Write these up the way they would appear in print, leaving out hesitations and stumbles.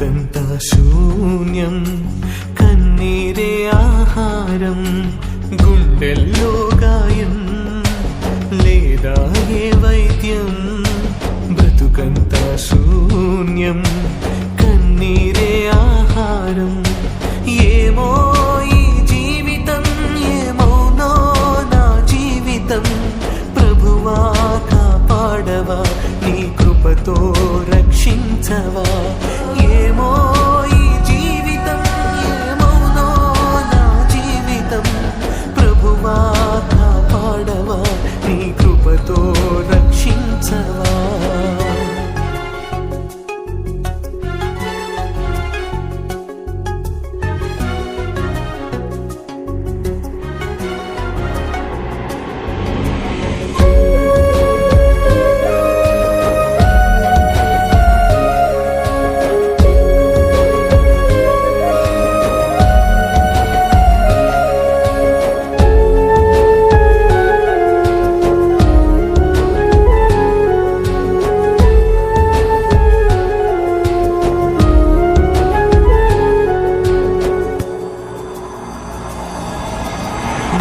బ్రతుకంతా శూన్యం, కన్నీరే ఆహారం, గుండెల్లో గాయం లేదా ఏ వైద్యం. బ్రతుకంతా శూన్యం, కన్నీరే ఆహారం. ఏమో ఈ జీవితం, ఏమౌనో నా జీవితం. ప్రభువా కాపాడవా, నీ కృపతో రక్షించవా. ఏమో ఈ జీవితం, ఏమౌనో నా జీవితం. ప్రభువా కాపాడవా, నీ కృపతో రక్షించవా.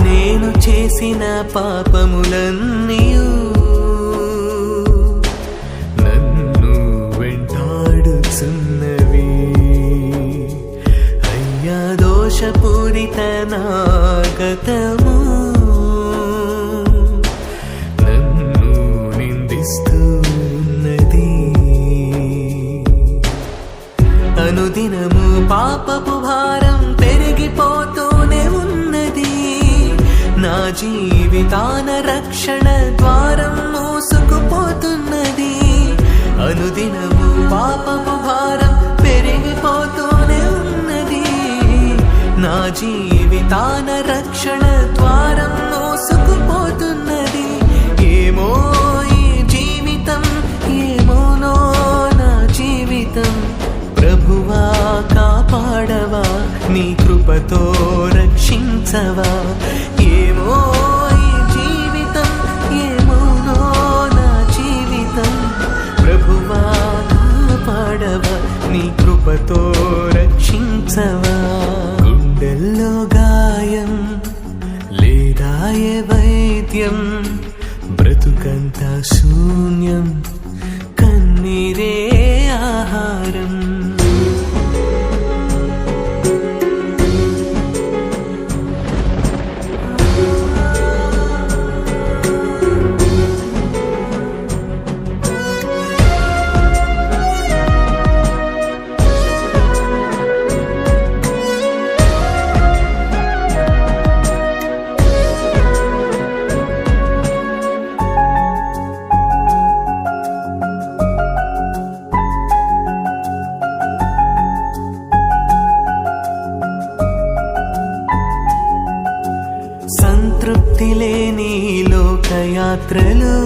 నేను చేసిన పాపములన్నీయు నన్ను వెంటాడుచున్నవి. అయ్యా దోషపూరిత నా గతము నన్ను నిందిస్తున్నది. అనుదినము పాపపు భారం పెరిగిపోతూనే ఉన్నది. నా జీవితాన రక్షణ ద్వారం మూసుకుపోతున్నది. అనుదినము పాపపు భారం పెరిగిపోతూనే ఉన్నది. నా జీవితాన రక్షణ ద్వారం మూసుకుపోతున్నది. ఏమో ఈ జీవితం, ఏమోనో నా జీవితం. ప్రభువా కాపాడవా, నీ కృపతో రక్షించవా. ఏమో ఈ జీవితం, ఏమోనో నా జీవితం. ప్రభువా కాపాడవా, నీ కృపతో రక్షించవా. గుండెల్లో గాయం లేదా ఏ వైద్యం. బ్రతుకంతా శూన్యం, కన్నీరే ఆహారం. సంతృప్తి లేని లోకయాత్రలో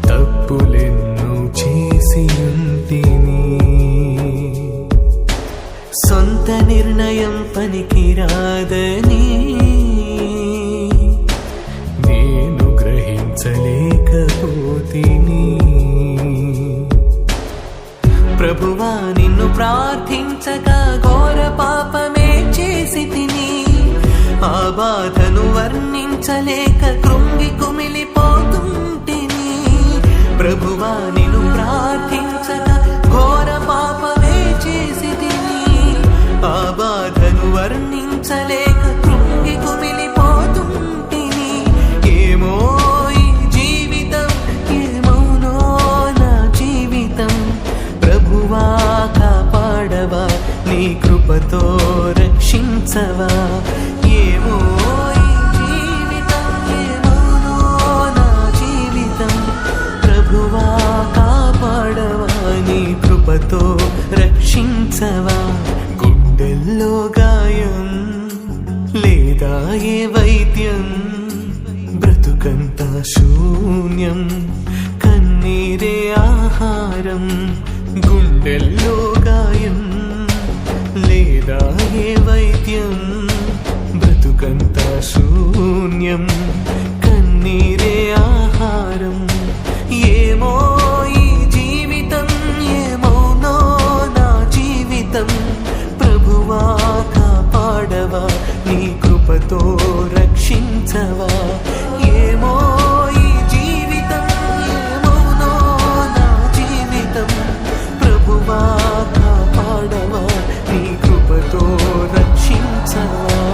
తప్పులెన్నో చేసి ఉంటిని. సొంత నిర్ణయం పనికిరాదని నేను గ్రహించలేకపోతిని. ప్రభువా నిన్ను ప్రార్థించగా ఘోర పాపమే చేసి తిని. ఆ బాధను వర్ణించలేక కృంగి కుమిలిపోతుంటిని. ప్రభువా నిన్ను ప్రార్థించగా ఘోర పాపమే చేసి తిని. ఆ బాధను వర్ణించలేక కృంగి కుమిలిపోతుంటిని. ఏమో ఈ జీవితం, ఏమౌనో నా జీవితం. ప్రభువా కాపాడవా, నీ కృపతో రక్షించవా. ఏమో ఈ జీవితం, ఏమౌనో నా జీవితం. ప్రభువా కాపాడవా, నీ కృపతో రక్షించవా. గుండెల్లో గాయం లేదా ఏ వైద్యం. బ్రతుకంతా శూన్యం, కన్నీరే ఆహారం, గుండెల్లో గాయం లేదా ఏ వైద్యం. బ్రతుకంతా శూన్యం, కన్నీరే ఆహారం. ఏమో ఈ జీవితం, ఏమౌనో దీవించవా ఏమో ఈ జీవితం ఏమోనో నా జీవితం ప్రభువా కాపాడవా నీ కృపతో రక్షించవా